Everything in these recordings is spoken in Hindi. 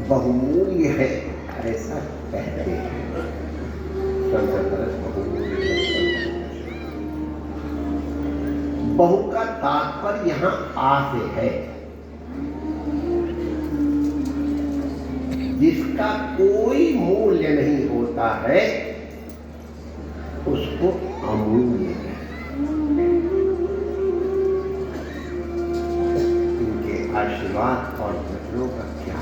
बहुमूल्य है ऐसा कहते हैं। बहुमूल्य है। बहु का तात्पर्य यहाँ आ से है, जिसका कोई मूल्य नहीं होता है उसको अमूल्य है। इनके आशीर्वाद और वचनों का क्या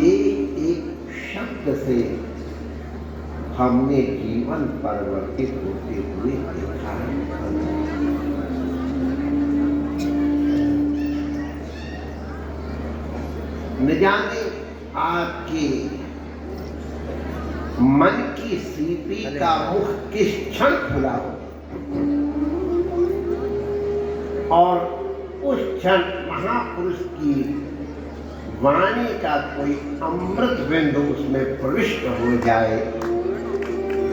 एक एक शब्द से हमने जीवन परिवर्तित होते हुए देखा है। न जाने आपके मन की सीपी का मुख किस क्षण खुला हो और उस क्षण महापुरुष की वाणी का कोई अमृत बिंदु उसमें प्रविष्ट हो जाए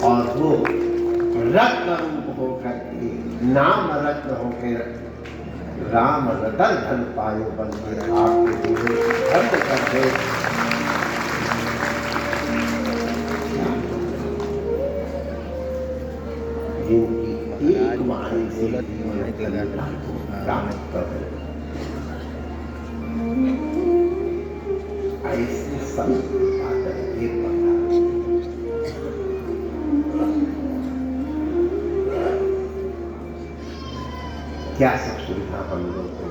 और वो रत्न रूप होकर के नाम रत्न होकर राम रतन धन पायो बन के आपके जीवन धर्म कर दे। जिनकी एक वाणी से प्राप्त कर ऐसे संत आकर के क्या सब सुविधा हम लोग को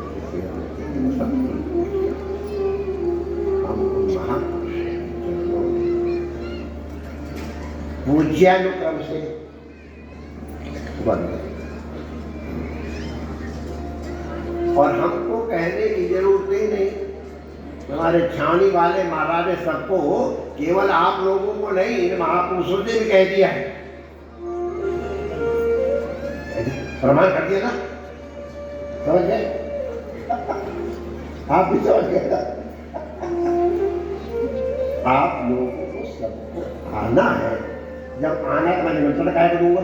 हम महापुरुष पूज्यानुक्रम से बन गए और हमको कहने की जरूरत ही नहीं। हमारे छावनी वाले महाराज सबको, केवल आप लोगों को नहीं, इन महापुरुषों से भी कह दिया है, प्रमाण कर दिया ना। समझ गए? आप भी समझ गए ना? आप लोगों को सबको आना है। जब आना है तो मैं निमंत्रण काहे को दूंगा?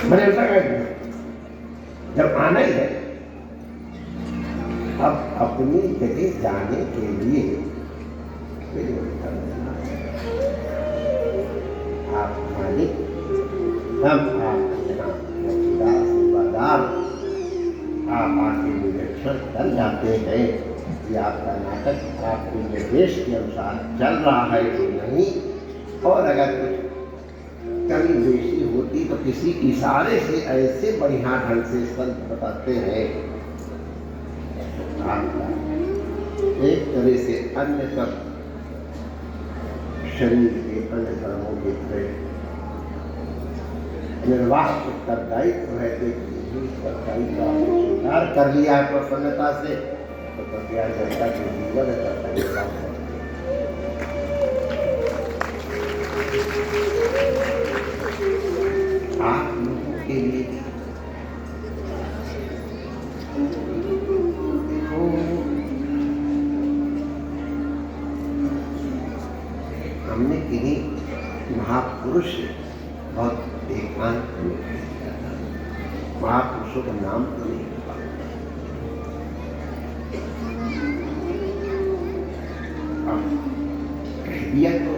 मैंने ऐसा कह दिया, जब आना ही है। अब अपनी जगह जाने के लिए आप मालिक, हम आपके यहाँ सेवादार, आप आके निरीक्षण कर जाते हैं कि आपका नाटक आपके निर्देश के अनुसार चल रहा है कि नहीं, और अगर कुछ कमी बेशी होती तो किसी इशारे से ऐसे बढ़िया ढंग से संत बताते हैं। आपका एक तरह से अन्य सब शरीर के अन्य धर्मों के तरह निर्वाह उत्तरदायित्व है कि उत्तरदायित्व का स्वीकार कर लिया है प्रसन्नता से, तो कृपया जनता के जीवन कर्तव्य आप लोगों के लिए हमने किन्हीं महापुरुष बहुत एकांत में किया था, महापुरुषों का नाम तो नहीं पता। कह दिया तो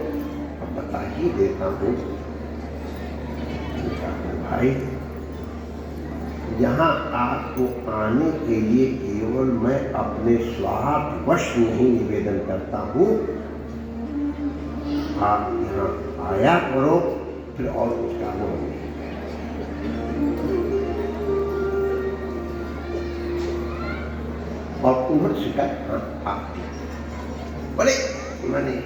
अब बता ही देता हूँ भाई, यहाँ आपको आने के लिए केवल मैं अपने स्वार्थवश नहीं निवेदन करता हूँ, आप यहाँ आया करो, फिर और कुछ काम नहीं। और उम्र शिकायत आप बड़े माने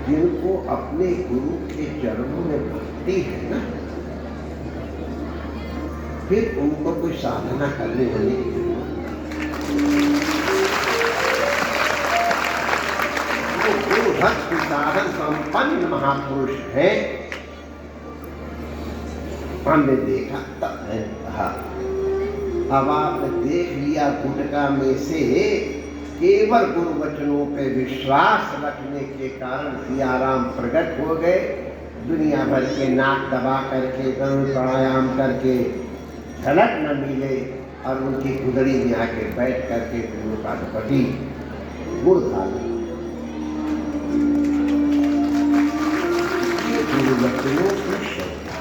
जिनको अपने गुरु के चरणों में भक्ति है ना, फिर उनको कोई साधना करने वाली वो गुरु भक्त साधन संपन्न महापुरुष है। हमने देखा तब है कहा, अब आपने देख लिया गुटका में से केवल गुरु वचनों पे विश्वास रखने के कारण सियाराम प्रकट हो गए। दुनिया भर के नाक दबा करके, गरुड़ प्राणायाम करके झलक न मिले और उनकी गुदड़ी में आके बैठ करके उनका दुपट्टी गुड़ खा लो। ये गुरुवचनों की श्रद्धा,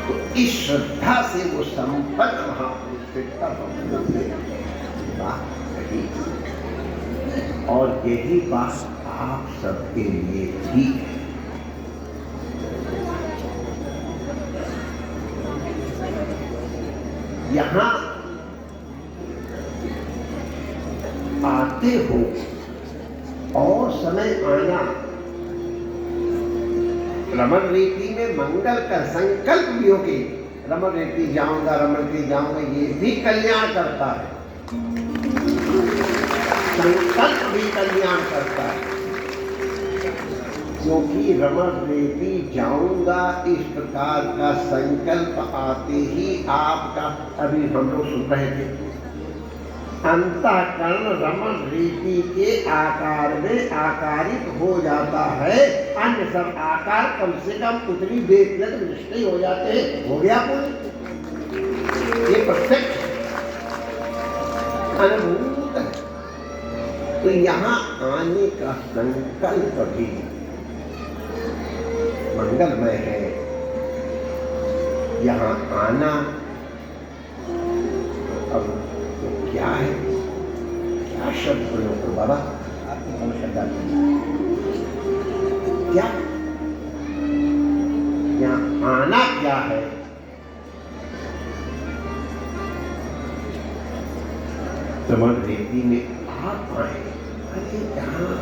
तो इस श्रद्धा से वो संपन्न महापुरुष से तब हम बात कही, और यही बात आप सबके लिए भी है। यहाँ आते हो और समय आना, रमण रीति में मंगल का संकल्प भी हो कि रमण रीति जाऊंगा, रमण रीति जाऊंगा, ये भी कल्याण करता है, संकल्प भी कल्याण करता है, क्योंकि रमण रीति जाऊंगा इस प्रकार का संकल्प आते ही आपका, अभी हम लोग सुन रहे थे, अंतःकरण रमण रीति के आकार में आकारित हो जाता है। अन्य सब आकार कम से कम उतनी बेतलग निष्ठे हो जाते हैं। हो गया पूरी, ये प्रत्यक्ष अनुभूत है। तो यहाँ आने का संकल्प भी मंगलमय है। यहाँ आना अब तो क्या है, क्या शब्द प्रयोग करो बाबा, आपकी समस्या क्या, यहाँ आना क्या है? रमण रीति में आप आए, अरे यहाँ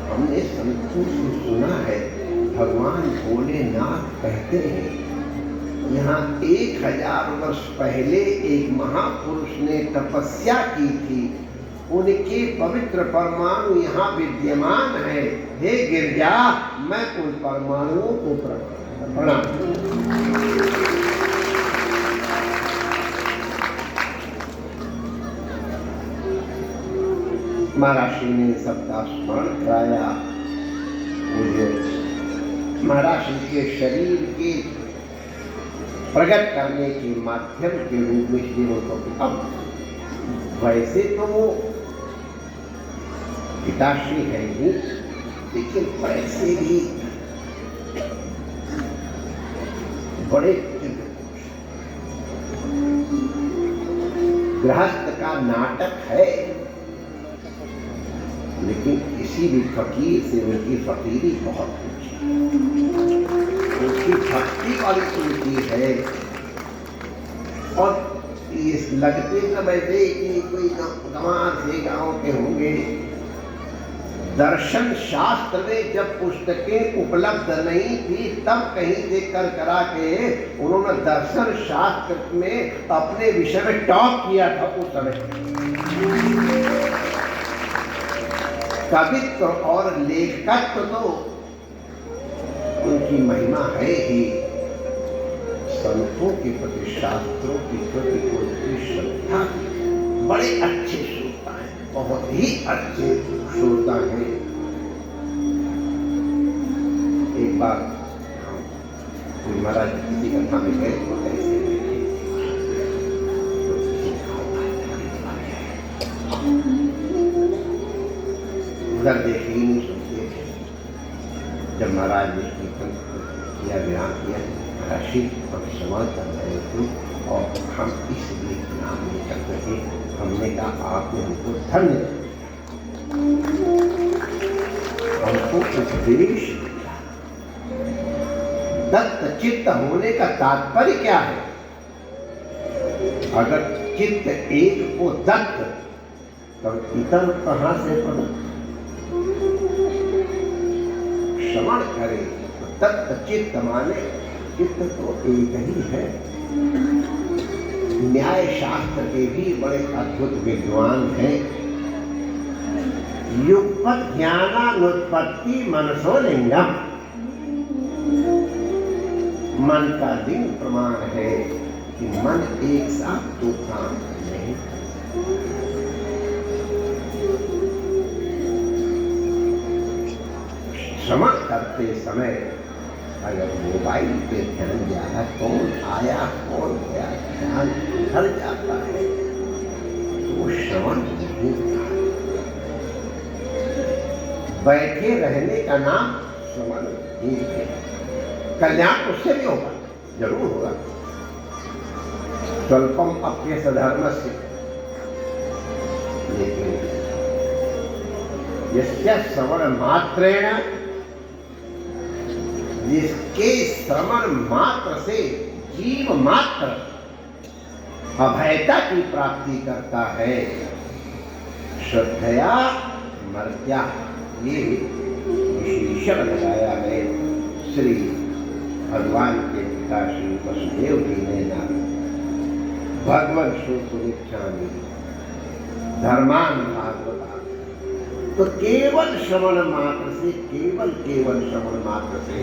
हमने संतों से सुना है, भगवान भोलेनाथ कहते हैं, यहाँ 1000 वर्ष पहले एक महापुरुष ने तपस्या की थी, उनके पवित्र परमाणु यहाँ विद्यमान है। हे गिरजा, मैं उन परमाणुओं को प्रणाम। महर्षि ने सबका स्मरण कराया, मुझे महर्षि के शरीर के प्रकट करने के माध्यम के रूप में जीवन को, अब वैसे तो वो पिताश्री है ही, लेकिन वैसे भी बड़े गृहस्थ का नाटक है, लेकिन किसी भी फकीर से उनकी फकीरी बहुत ऊंची, उसकी भक्ति वाली ऊंची है। और इस लगते समय से कि कोई गंवार से गांव के होंगे, दर्शन शास्त्र में जब पुस्तकें उपलब्ध नहीं थी तब कहीं से कर करा के उन्होंने दर्शन शास्त्र में अपने विषय में टॉप किया था। उस समय कवित्व और लेखकत्व तो उनकी महिमा है ही, संतों के प्रति, शास्त्रों के प्रति उनकी श्रद्धा, बड़े अच्छे श्रोता हैं, बहुत ही अच्छे श्रोता हैं। एक बार महाराज किसी कथा में गए तो ऐसे उधर देखे ही नहीं सुनते। जब महाराज ने कीर्तन किया, विराम किया, राशि हम समाज कर रहे थे और हम इसलिए नाम नहीं कर सके। हमने कहा आपने हमको धन्य, हमको उपदेश दिया। दत्त चित्त होने का तात्पर्य क्या है? अगर चित्त एक को दत्त, तब इतर कहां से प्रदत्त? श्रवण करे तत्त चित्त माने चित्त तो एक ही है। न्याय शास्त्र के भी बड़े अद्भुत विद्वान हैं। युगपत ज्ञानानुत्पत्ति मनसो लिंगम, मन का लिंग प्रमाण है कि मन एक साथ दो काम नहीं। श्रवण करते समय अगर मोबाइल पे ध्यान ज्यादा, कौन आया कौन गया, ध्यान उधर जाता है तो वो श्रवण नहीं होता। बैठे रहने का नाम श्रवण नहीं है। कल्याण उससे भी होगा, जरूर होगा। स्वल्पम अप्यस धर्मस्य, लेकिन यस्य श्रवण मात्रेण, जिसके श्रवण मात्र से जीव मात्र अभयता की प्राप्ति करता है, श्रद्धया मर्त्या, ये विशेषण लगाया है श्री भगवान के पिता श्री वसुदेव जी ने ना। भगवन् श्रोतुमिच्छामि धर्मान भागवता, तो केवल श्रवण मात्र से, केवल श्रवण मात्र से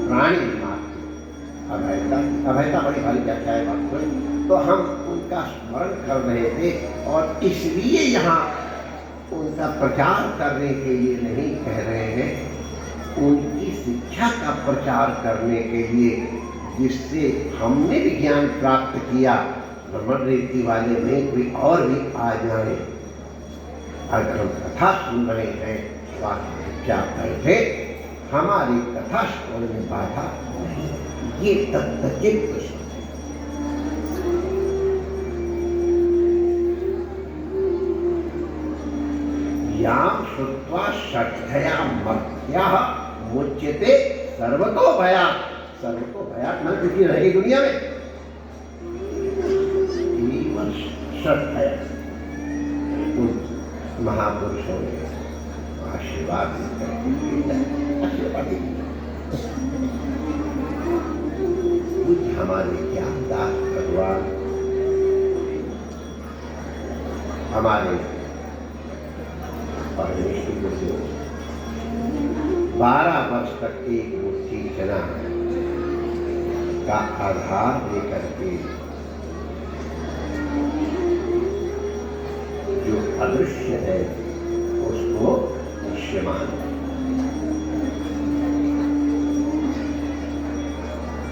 प्राणी मात्र अभयता बड़ी भारी व्याख्या है बात को। तो हम उनका स्मरण कर रहे थे और इसलिए यहाँ उनका प्रचार करने के लिए नहीं कह रहे हैं, उनकी शिक्षा का प्रचार करने के लिए, जिससे हमने भी ज्ञान प्राप्त किया, भ्रमण रीति वाले में कोई और भी आ जाए। अगर हम कथा सुन रहे हैं तो क्या करते, हमारी कथा सुनने में बाधा नहीं, ये तत्वचित्त। याम श्रुत्वा श्रद्धया मर्त्याः मुच्यते सर्वतो भयात्। सर्वतो भयात् न किसी रहेगी दुनिया में, केवल श्रद्धया। उन महापुरुषों ने आशीर्वाद हमारे ज्ञानदास भगवान, हमारे परमेश्वर को 12 वर्ष तक एक मुट्ठी चना का आधार लेकर के जो अदृश्य है उसको दृश्यमान,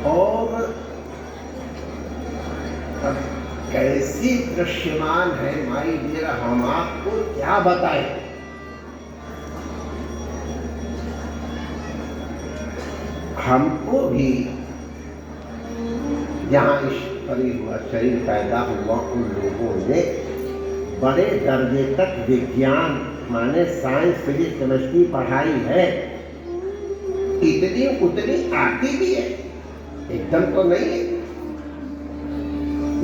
और अब कैसी दृश्यमान है माई डियर, हम आपको क्या बताएं। हमको भी जहाँ इस शरीर पैदा हुआ, उन लोगों ने बड़े दर्जे तक विज्ञान माने साइंस फिजिक्स केमिस्ट्री पढ़ाई है, इतनी उतनी आती भी है, एकदम तो नहीं है,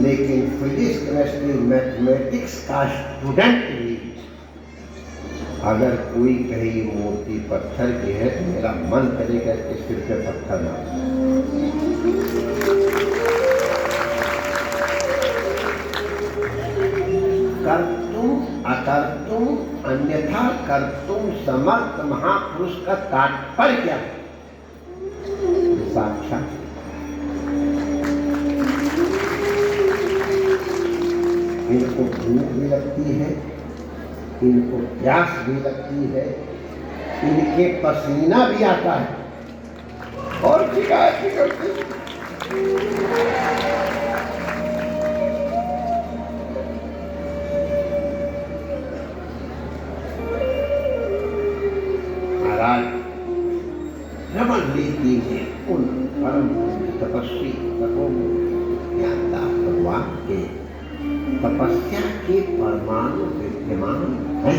लेकिन फिजिक्स केमिस्ट्री मैथमेटिक्स का स्टूडेंट भी अगर कोई कहे मूर्ति पत्थर की है तो मेरा मन करेगा कि सिर पे पत्थर ना। कर्तुम अकर्तुम अन्यथा कर्तुम समर्थ महापुरुष का तात्पर्य क्या है? साक्षात इनको भूख भी लगती है, इनको प्यास भी लगती है, इनके पसीना भी आता है और शिकायत भी करते हैं। महाराज रमन रीति में उन परम तपस्वी ज्ञानदास भगवान के तपस्या के परमाणु विद्यमान है।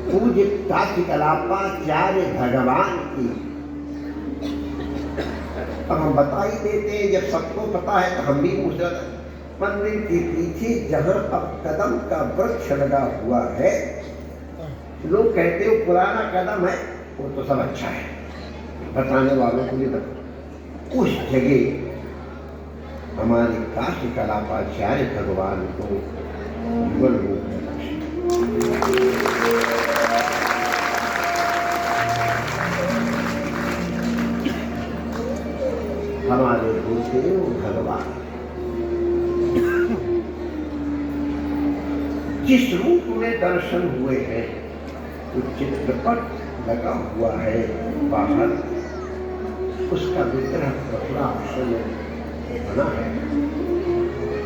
पूज्य काशिकलापाचार्य भगवान की, अब हम बता ही देते हैं, जब सबको पता है तो हम भी पूछ रहे थे। मंदिर के पीछे जहाँ अब कदम का वृक्ष लगा हुआ है, लोग कहते हो पुराना कदम है, वो तो सब अच्छा है, बताने वालों को भी बता। उस जगह हमारे काशिकलापाचार्य भगवान को युगल रूप में हमारे गुरुदेव भगवान जिस रूप में दर्शन हुए हैं वो चित्रपट लगा हुआ है बाहर, उसका विग्रह कपड़ा बना है।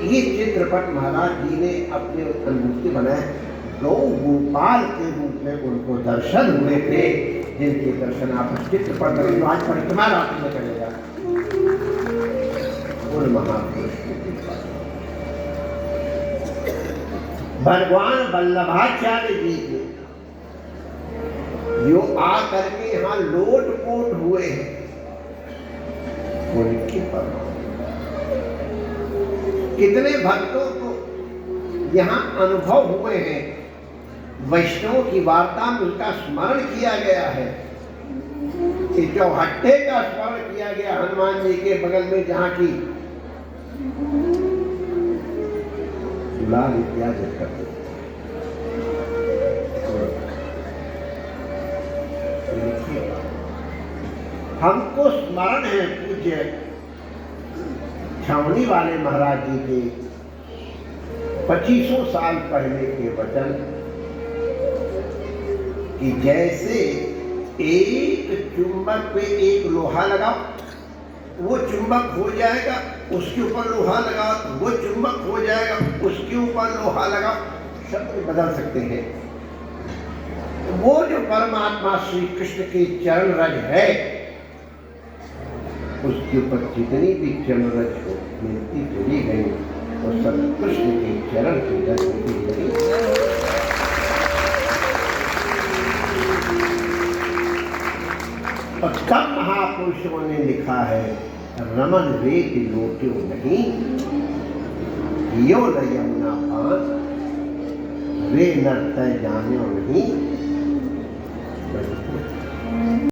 ये चित्रपट महाराज जी ने अपने मूर्ति बनाए, गौ गोपाल के रूप में उनको दर्शन हुए थे, जिनके दर्शन आप चित्रपट करेंगे आज परिक्रमा रात्रि में करेगा उन महापुरुष की कृपा। भगवान वल्लभाचार्य जी के जो आकर के यहाँ लोटपोट हुए हैं उनकी परमात्मा। कितने भक्तों को यहाँ अनुभव हुए हैं, वैष्णव की वार्ता में उसका स्मरण किया गया है। कि चौहट्टे का स्मरण किया गया हनुमान जी के बगल में, जहाँ की लाल इत्यादि करते हमको स्मरण है पूज्य छावनी वाले महाराज जी के 2500 साल पहले के वचन कि जैसे एक चुंबक पे एक लोहा लगाओ वो चुंबक हो जाएगा, उसके ऊपर लोहा लगाओ वो चुंबक हो जाएगा, उसके ऊपर लोहा लगाओ, शब्द बदल सकते हैं। वो जो परमात्मा श्री कृष्ण के चरण रज है, उसके ऊपर जितनी भी चरण रज हो मिलती चली गई, और सब कृष्ण के चरण की रज होती गई। और तब महापुरुषों ने लिखा है, रमन वेद लोट्यो नहीं, यो न यमुना पान, वे नर्तय जान्यो नहीं,